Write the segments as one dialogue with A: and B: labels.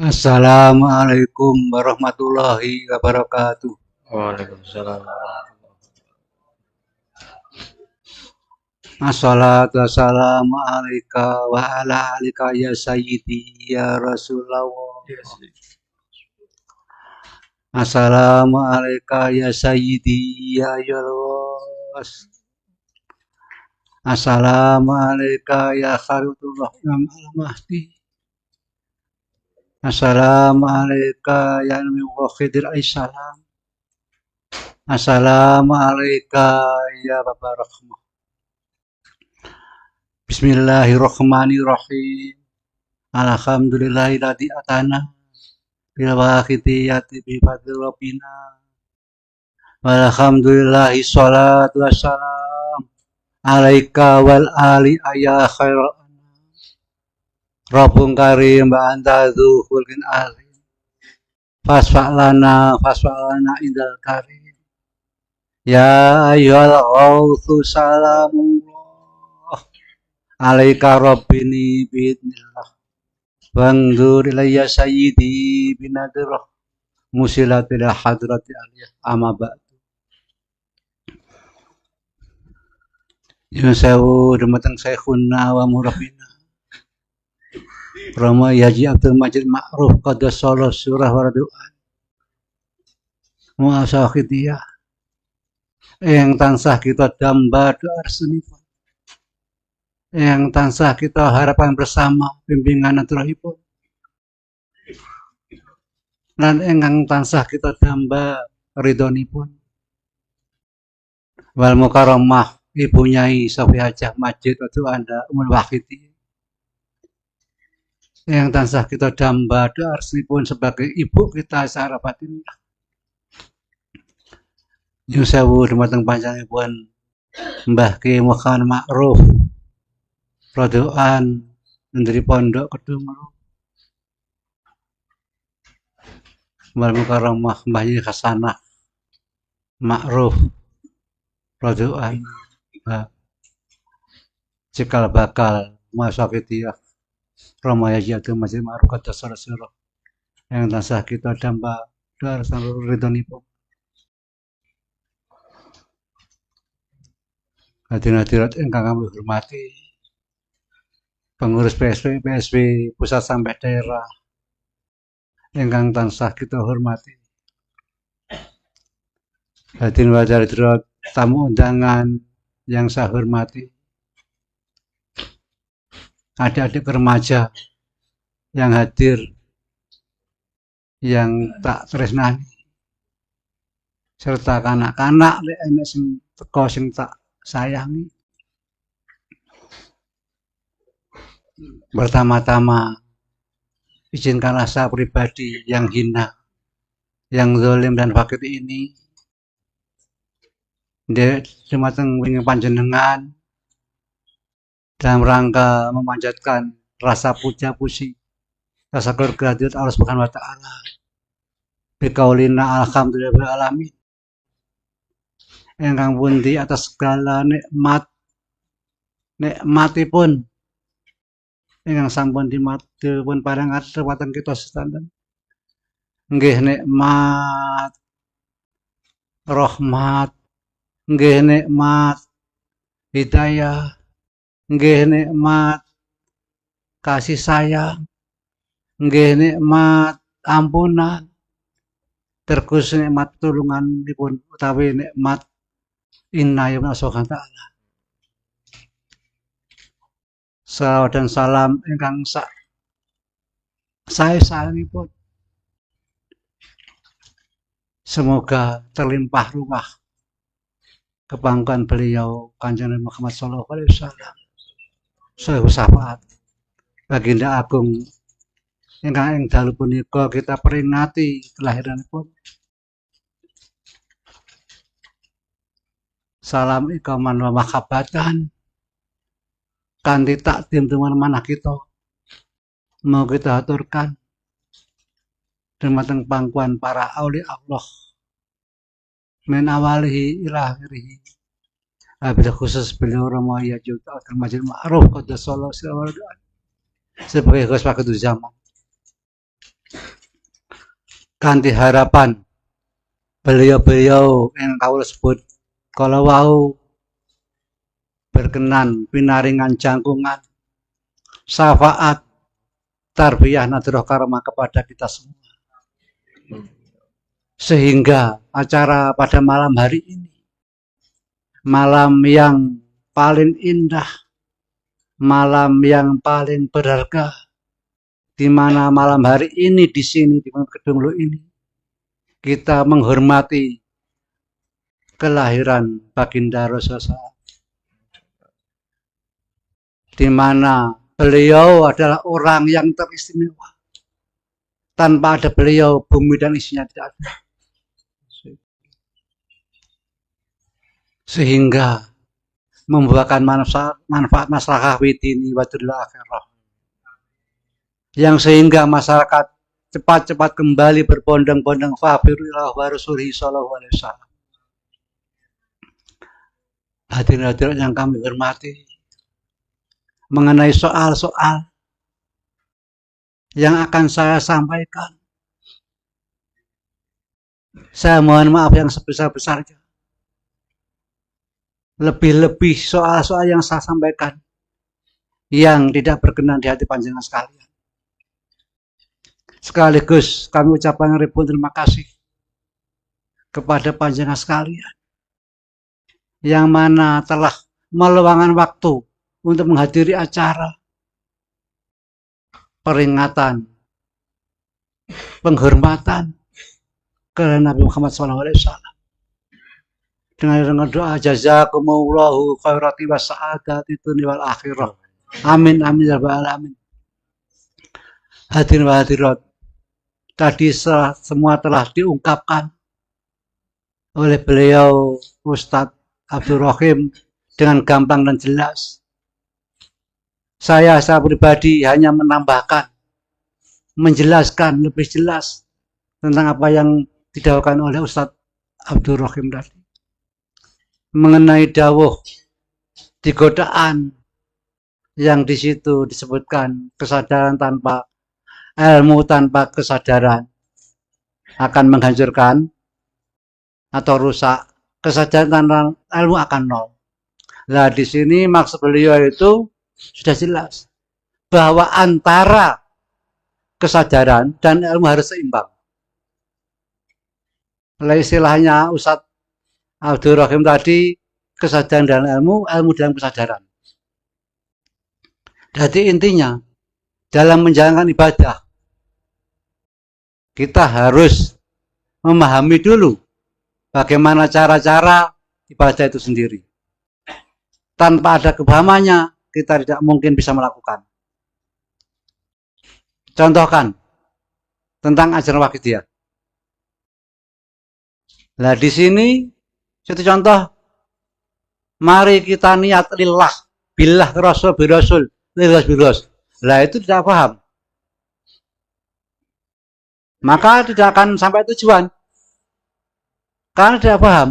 A: Assalamualaikum warahmatullahi wabarakatuh.
B: Waalaikumsalam.
A: Assalatu wassalamu alaika wa ala alika ya sayyidi ya Rasulullah. Assalamu alaika ya sayyidi ya Yalwas. Assalamu alaika ya Khalidullah Imam al-Mahdi. Assalamu alaika ya Nabi Khidir alaihissalam. Assalamu alaika ya Baba Rahmah. Bismillahirrahmanirrahim. Alhamdulillahilladzi atana bil waqitiyati bi fadli rabbina. Walhamdulillahi sholatu wassalam alaika wal ali ya khairal anam. Rabbun karim wa anta dzu khulqin azim. Fasfa'lana indal karim. Ya ayyuhal ghawthu salamullah alaika rabbini biidnillah. Wanzur ilayya sayyidi binadirah musilatil hadrati aliyah amma ba'du. Yun sewu dumateng syekhuna wa murabbina Rama Yaji Abdul Majid Ma'ruf qaddasallahu surah wa radu'an mu'asakhidiyah yang tansah kita damba doa resunipun, yang tansah kita harapan bersama bimbingan aturahipun, lan ingkang tansah kita damba ridhonipun. Wal mukarramah Ibu Nyai Sofi Hajah Majid Wadu Anda Umul Wahidi, yang tansah kita damba doa resunipun sebagai ibu kita secara batin. Nyun sewu dumateng panjenenganipun Mbah Ki Muhammad Ma'ruf Radu'an Menteri Pondok Kedungru. Wal mukarramah Mbah Yi Hasanah Ma'ruf Radu'an cikal bakal Masakitiyah Rama Yaji Abdul Majid Ma'ruf qaddasallahu yang tansah kita damba doa seluruh ridhonipun. Hadirin-hadirat ingkang kami hormati, pengurus PSB pusat sampai daerah ingkang tansah kita hormati, hadirin-hadirat tamu undangan yang saya hormati, adik-adik remaja yang hadir yang tak tresnani, serta kanak-kanak enek sing teko sing tak sayangi. Pertama-tama izinkanlah saya pribadi yang hina, yang zalim dan fakir ini dumateng winging panjenengan dalam rangka memanjatkan rasa puja-puji, rasa kehadirat Allah Subhanahu wa taala. Biqaulina alhamdulillahil alamin. Ingkang pundi atas segala nikmatipun ingkang sampun dipun paringaken dhateng kita sedanten. Nggih nikmat rahmat, nggih nikmat hidayah, nggih nikmat kasih sayang, nggih nikmat ampunan, terus nikmat tulunganipun utawi nikmat inna ya subhanahu wa ta'ala. Salawat dan salam ingkang sae-saenipun semoga terlimpah ruah kebanggaan beliau Kanjeng Muhammad sallallahu alaihi wasallam. Sahih syafaat baginda agung ingkang ing dalu punika kita peringati kelahiranipun. Salam ikaman wa mahabbatan kanthi takdim teman-teman kita mau kita aturkan dumateng pangkuan para aulia Allah min awalihi ila akhirih. Wabil khusus beliau Rama Yaji Abdul Majid Ma'ruf qaddasallahu sebagai khos waktu zaman. kanthi harapan beliau-beliau yang kawula sebut kalau wau berkenan pinaringan jangkungan syafaat tarbiyah nadroh karomah kepada kita semua, sehingga acara pada malam hari ini, malam yang paling indah, malam yang paling berharga, di mana malam hari ini di sini di gedung lu ini kita menghormati kelahiran baginda Rasulullah, di mana beliau adalah orang yang teristimewa. Tanpa ada beliau, bumi dan isinya tidak ada. Sehingga membuahkan manfaat masyarakat widini wa dunya akhirah. Yang sehingga masyarakat cepat-cepat kembali berbondong-bondong fabirillah wa rasulihi sallallahu alaihi wasallam. Hadirin-hadirin yang kami hormati, mengenai soal-soal yang akan saya sampaikan, saya mohon maaf yang sebesar-besarnya. Lebih-lebih soal-soal yang saya sampaikan yang tidak berkenan di hati panjenengan sekalian. Sekaligus kami ucapkan ribuan terima kasih kepada panjenengan sekalian yang mana telah meluangkan waktu untuk menghadiri acara peringatan penghormatan kepada Nabi Muhammad SAW dengan doa jazakumullahu khairati wa sa'adati dunya wal akhirah. Amin amin ya rabbal alamin. Hadirin wa hadirat, tadi semua telah diungkapkan oleh beliau Ustadz Abdul Rahim dengan gampang dan jelas. Saya pribadi hanya menambahkan, menjelaskan lebih jelas tentang apa yang didawahkan oleh Ustadz Abdul Rahim tadi. Mengenai dawuh di godaan yang di situ disebutkan kesadaran tanpa ilmu, tanpa kesadaran akan menghancurkan atau rusak. Kesadaran tanpa ilmu akan nol. Nah, di sini maksud beliau itu sudah jelas bahwa antara kesadaran dan ilmu harus seimbang. Oleh istilahnya Ustadz Abdul Rahim tadi, kesadaran dan ilmu, ilmu dan kesadaran. Jadi intinya dalam menjalankan ibadah kita harus memahami dulu bagaimana cara-cara ibadah itu sendiri. Tanpa ada kepahamannya, kita tidak mungkin bisa melakukan. Contohkan tentang ajaran Waqidiyah. Nah, di sini satu contoh, mari kita niat lillah, billah rasul birasul, lillah biras. Nah, itu tidak paham. Maka tidak akan sampai tujuan. Karena tidak paham.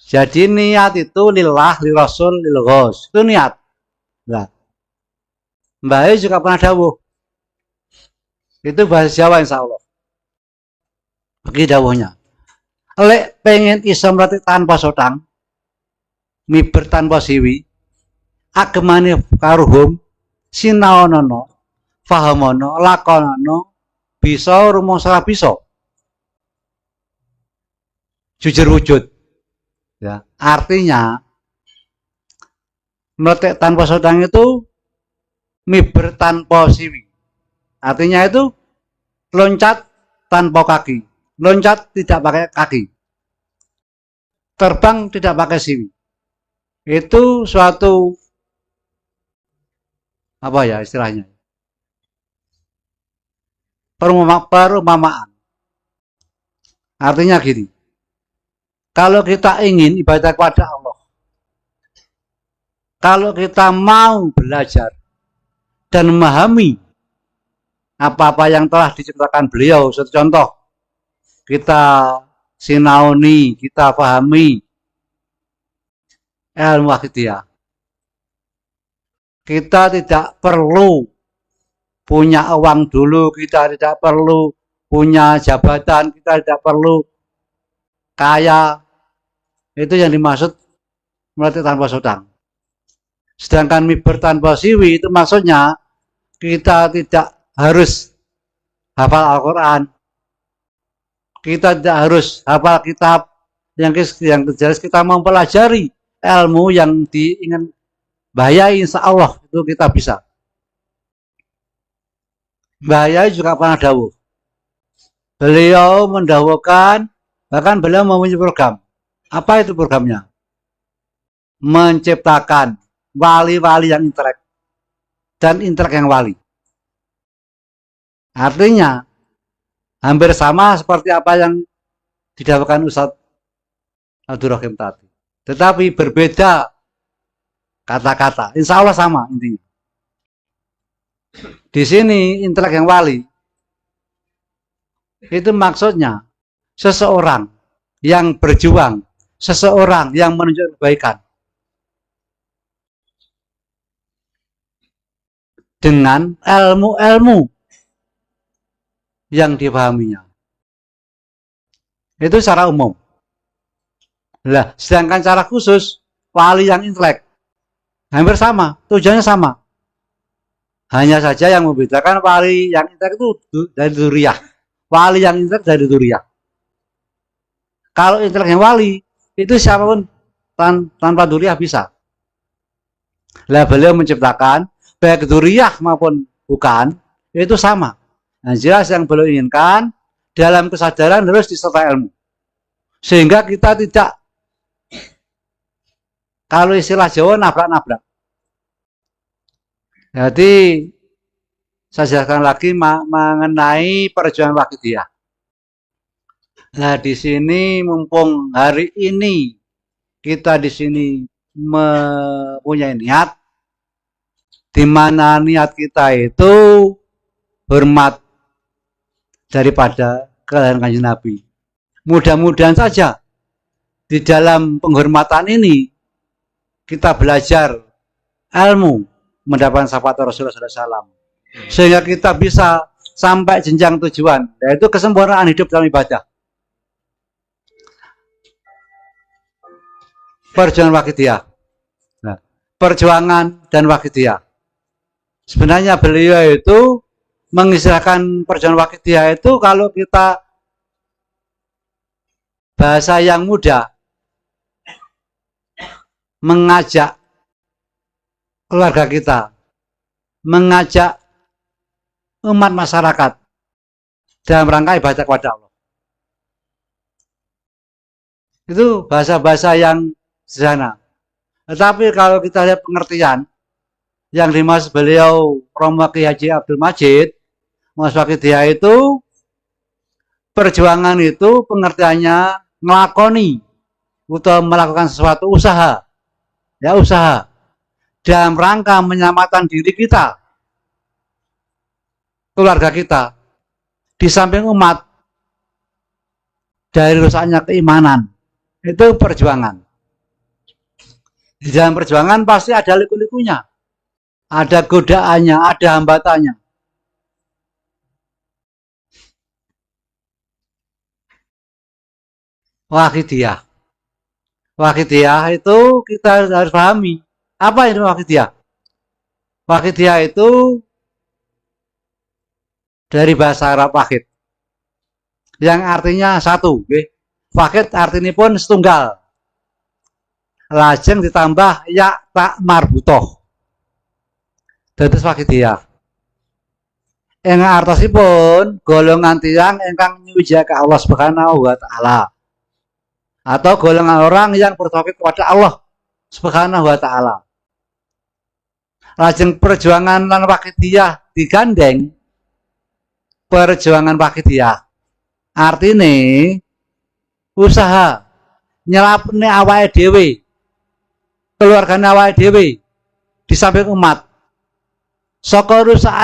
A: Jadi niat itu lillah, lirasul, lilghos. Itu niat. Nah, Mbak juga pernah dawuh. Itu bahasa Jawa insya Allah. Bagi dawuhnya. Lek pengen iso mratik tanpa sotang, miber tanpa siwi, agemane karuhum, sinaonono, fahamono, lakonono, bisa rumangsa bisa. Jujur wujud. Ya, artinya meletek tanpa sodang itu miber tanpa siwi. Artinya itu loncat tanpa kaki, loncat tidak pakai kaki, terbang tidak pakai siwi. Itu suatu apa ya istilahnya? Perumpamaan. Artinya gini. Kalau kita ingin ibadah kepada Allah, kalau kita mau belajar dan memahami apa-apa yang telah diceritakan beliau, satu contoh, kita sinaoni, kita pahami ilmu Waqidiyah. Kita tidak perlu punya uang dulu, kita tidak perlu punya jabatan, kita tidak perlu kaya. Itu yang dimaksud melatih tanpa sodang. Sedangkan miber tanpa siwi itu maksudnya kita tidak harus hafal Al-Quran, kita tidak harus hafal kitab, yang jelas kita mempelajari ilmu yang diingin bahayai, insya Allah itu kita bisa. Bahayai juga pernah dawuh. Beliau mendawuhkan, bahkan beliau mempunyai program. Apa itu programnya? Menciptakan wali-wali yang intelek dan intelek yang wali. Artinya hampir sama seperti apa yang didawuhkan Ustadz Abdul Rahim tadi, tetapi berbeda kata-kata. Insya Allah sama intinya. Di sini intelek yang wali itu maksudnya seseorang yang berjuang, seseorang yang menunjukkan kebaikan dengan ilmu-ilmu yang dipahaminya. Itu secara umum. Nah, sedangkan secara khusus wali yang intelek hampir sama, tujuannya sama. Hanya saja yang membedakan wali yang intelek itu dari dzurriyyah. Wali yang intelek dari dzurriyyah. Kalau intelek yang wali itu siapapun tanpa dzurriyyah bisa. Lah beliau menciptakan baik dzurriyyah maupun bukan itu sama. Nah, jelas yang beliau inginkan dalam kesadaran harus disertai ilmu. Sehingga kita tidak, kalau istilah Jawa, nabrak-nabrak. Jadi saya jelaskan lagi mengenai perjuangan Waqidiyah. Nah, di sini mumpung hari ini kita di sini mempunyai niat, di mana niat kita itu hormat daripada kelahiran Kanjeng Nabi. Mudah-mudahan saja di dalam penghormatan ini kita belajar ilmu, mendapatkan syafaat Rasulullah SAW, sehingga kita bisa sampai jenjang tujuan, yaitu kesempurnaan hidup dalam ibadah. Perjuangan Waqidiyah. Nah, perjuangan dan Waqidiyah. Sebenarnya beliau itu mengistilahkan perjuangan Waqidiyah itu, kalau kita bahasa yang mudah, mengajak keluarga kita, mengajak umat masyarakat dalam rangka ibadah kepada Allah. Itu bahasa-bahasa yang sederhana. Tetapi kalau kita lihat pengertian yang dimaksud beliau Romo Kiai Haji Abdul Majid, Mas Waqidiyah itu, perjuangan itu pengertiannya ngelakoni atau melakukan sesuatu usaha, ya usaha dalam rangka menyelamatkan diri kita, keluarga kita, di samping umat dari rusaknya keimanan. Itu perjuangan. Di dalam perjuangan pasti ada liku-likunya, ada godaannya, ada hambatannya. Waqidiyah. Waqidiyah itu kita harus pahami. Apa itu Waqidiyah? Waqidiyah itu dari bahasa Arab wahid, yang artinya satu. Wahid artinya pun setunggal. Lajeng ditambah ya tak marbutoh. Dados Waqidiyah. Ing artosipun golongan tiyang ingkang nyuwiji ka Allah Subhanahu wa taala, atau golongan orang yang bertauhid kepada Allah Subhanahu wa taala. Lajeng perjuangan lan Waqidiyah digandeng. Perjuangan Waqidiyah artine usaha nyelapne awake dhewe, keluargane awake dhewe, di samping umat saka rusak